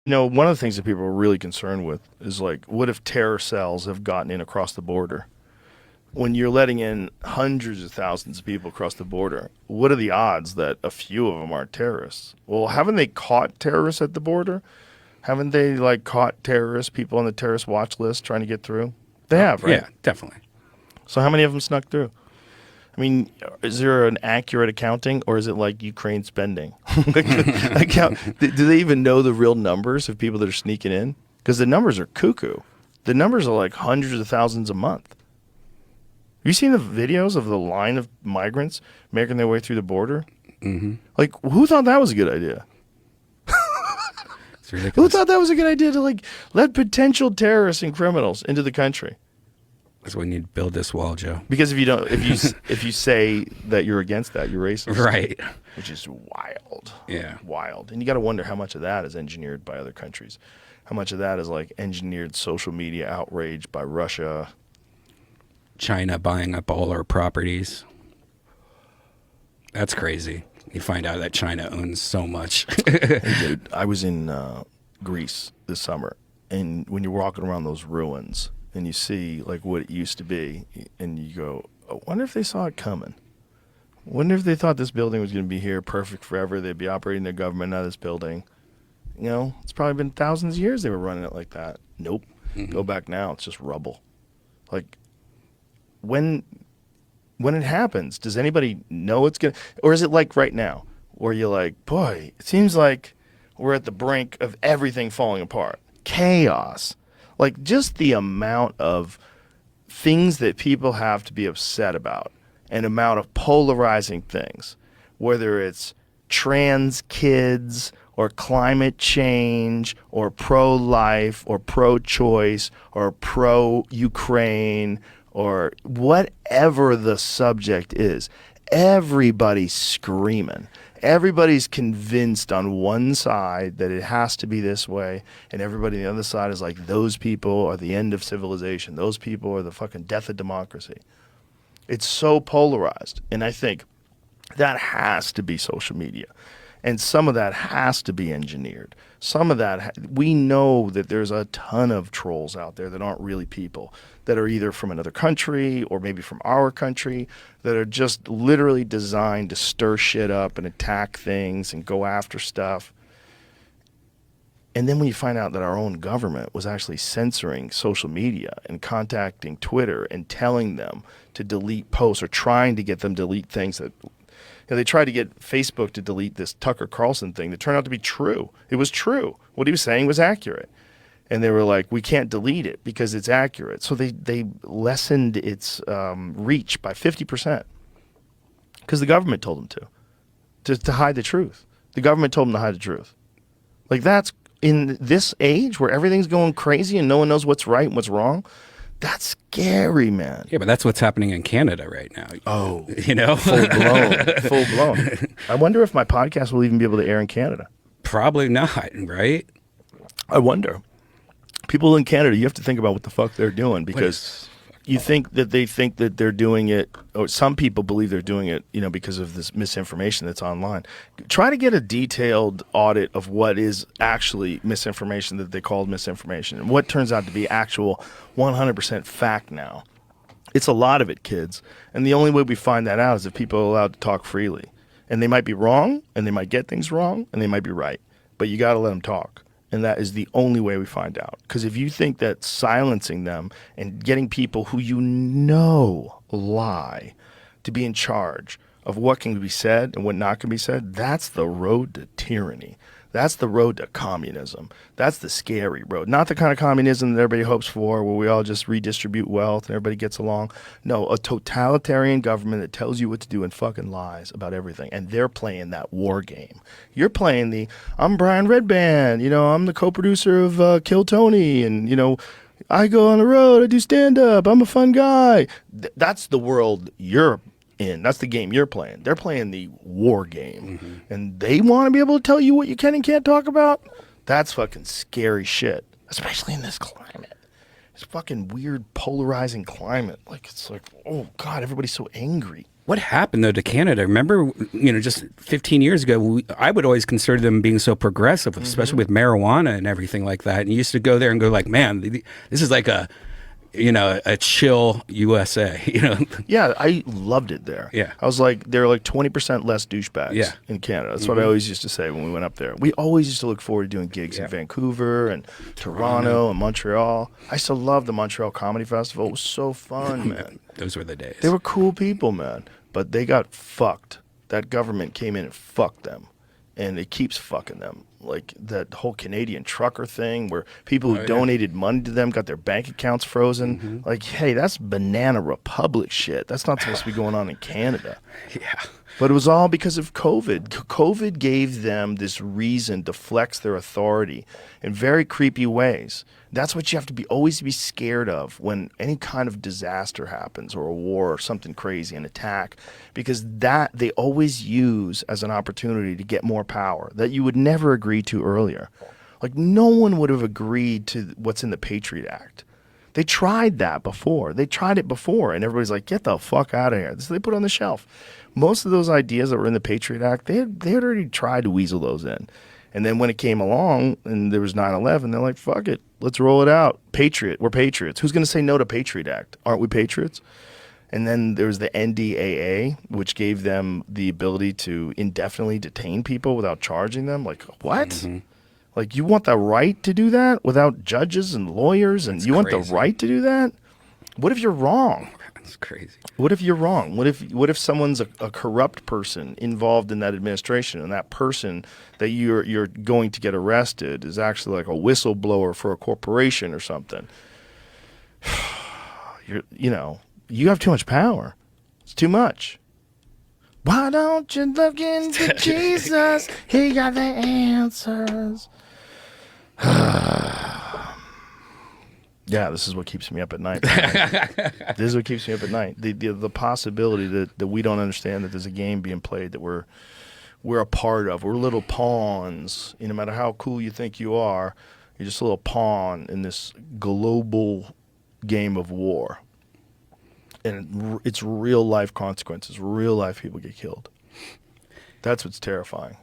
One of the things that people are really concerned with is like, what if terror cells have gotten in across the border? When you're letting in hundreds of thousands of people across the border, what are the odds that a few of them aren't terrorists? Well, haven't they caught terrorists at the border? Haven't they like caught terrorists, people on the terrorist watch list trying to get through? They have, right? Yeah, definitely. So how many of them snuck through? I mean, is there an accurate accounting, or is it like Ukraine spending? Do they even know the real numbers of people that are sneaking in? Because the numbers are cuckoo. The numbers are like hundreds of thousands a month. Have you seen the videos of the line of migrants making their way through the border? Mm-hmm. Like, who thought that was a good idea? It's ridiculous. Who thought that was a good idea to like let potential terrorists and criminals into the country? That's why we need to build this wall, Joe. Because if you say that you're against that, you're racist, Right. Which is wild. Yeah. Wild. And you got to wonder how much of that is engineered by other countries, how much of that is like engineered social media outrage by Russia. China buying up all our properties. That's crazy. You find out that China owns so much. Hey, dude, I was in Greece this summer, and when you're walking around those ruins and you see like what it used to be, and you go, I wonder if they saw it coming. Wonder if they thought this building was going to be here perfect forever. They'd be operating their government out of this building. It's probably been thousands of years they were running it like that. Nope. Mm-hmm. Go back now, it's just rubble. Like, when it happens, does anybody know it's going to, or is it like right now where you're like, boy, it seems like we're at the brink of everything falling apart. Chaos. Like just the amount of things that people have to be upset about, and amount of polarizing things, whether it's trans kids or climate change or pro-life or pro-choice or pro-Ukraine or whatever the subject is, everybody's screaming. Everybody's convinced on one side that it has to be this way, and everybody on the other side is like, those people are the end of civilization. Those people are the fucking death of democracy. It's so polarized, and I think that has to be social media. And some of that has to be engineered. Some of that, we know that there's a ton of trolls out there that aren't really people, that are either from another country or maybe from our country, that are just literally designed to stir shit up and attack things and go after stuff. And then when you find out that our own government was actually censoring social media and contacting Twitter and telling them to delete posts or trying to get them to delete things that, they tried to get Facebook to delete this Tucker Carlson thing that turned out to be true. It was true. What he was saying was accurate. And they were like, we can't delete it because it's accurate. So they lessened its reach by 50% because the government told them to hide the truth. The government told them to hide the truth. Like, that's in this age where everything's going crazy and no one knows what's right and what's wrong. That's scary, man. Yeah, but that's what's happening in Canada right now. Oh, Full blown, full blown. I wonder if my podcast will even be able to air in Canada. Probably not, right? I wonder. People in Canada, you have to think about what the fuck they're doing, because you think that they think that they're doing it, or some people believe they're doing it, because of this misinformation that's online. Try to get a detailed audit of what is actually misinformation that they called misinformation and what turns out to be actual 100% fact now. It's a lot of it, kids. And the only way we find that out is if people are allowed to talk freely. And they might be wrong, and they might get things wrong, and they might be right. But you got to let them talk. And that is the only way we find out. Because if you think that silencing them and getting people who lie to be in charge of what can be said and what not can be said, that's the road to tyranny. That's the road to communism. That's the scary road. Not the kind of communism that everybody hopes for, where we all just redistribute wealth and everybody gets along. No, a totalitarian government that tells you what to do and fucking lies about everything. And they're playing that war game. You're playing I'm Brian Redban, I'm the co-producer of Kill Tony, and, I go on the road, I do stand-up, I'm a fun guy. That's the world you're in. That's the game you're playing. They're playing the war game. Mm-hmm. And they want to be able to tell you what you can and can't talk about. That's fucking scary shit, especially in this climate. It's fucking weird, polarizing climate. Like, it's like, oh God, everybody's so angry. What happened though to Canada? Remember, just 15 years ago, I would always consider them being so progressive, especially with marijuana and everything like that. And you used to go there and go like, man, this is like a chill USA. Yeah, I loved it there. Yeah. I was like, there are like 20% less douchebags Yeah. in Canada. That's what I always used to say when we went up there. We always used to look forward to doing gigs in Vancouver and Toronto and Montreal. I used to love the Montreal Comedy Festival. It was so fun, man. Those were the days. They were cool people, man. But they got fucked. That government came in and fucked them. And it keeps fucking them. Like that whole Canadian trucker thing where people who donated money to them got their bank accounts frozen. Like, hey, that's Banana Republic shit. That's not supposed to be going on in Canada. Yeah. But it was all because of COVID. COVID gave them this reason to flex their authority in very creepy ways. That's what you have to always be scared of when any kind of disaster happens or a war or something crazy, an attack, because that they always use as an opportunity to get more power that you would never agree to earlier. Like no one would have agreed to what's in the Patriot Act. They tried that before. They tried it before, and everybody's like, get the fuck out of here. So they put it on the shelf. Most of those ideas that were in the Patriot Act, they had already tried to weasel those in. And then when it came along and there was 9/11, they're like, fuck it. Let's roll it out. Patriot. We're patriots. Who's going to say no to Patriot Act? Aren't we patriots? And then there was the NDAA, which gave them the ability to indefinitely detain people without charging them. Like, what? Like, you want the right to do that without judges and lawyers? And That's you want crazy. the right to do that? What if you're wrong? That's crazy. What if you're wrong? What if someone's a corrupt person involved in that administration, and that person that you're going to get arrested is actually like a whistleblower for a corporation or something? You have too much power. It's too much. Why don't you look into Jesus? He got the answers. Yeah, this is what keeps me up at night. This is what keeps me up at night. The possibility that we don't understand that there's a game being played that we're a part of. We're little pawns. No matter how cool you think you are, you're just a little pawn in this global game of war. And it's real life consequences. Real life people get killed. That's what's terrifying.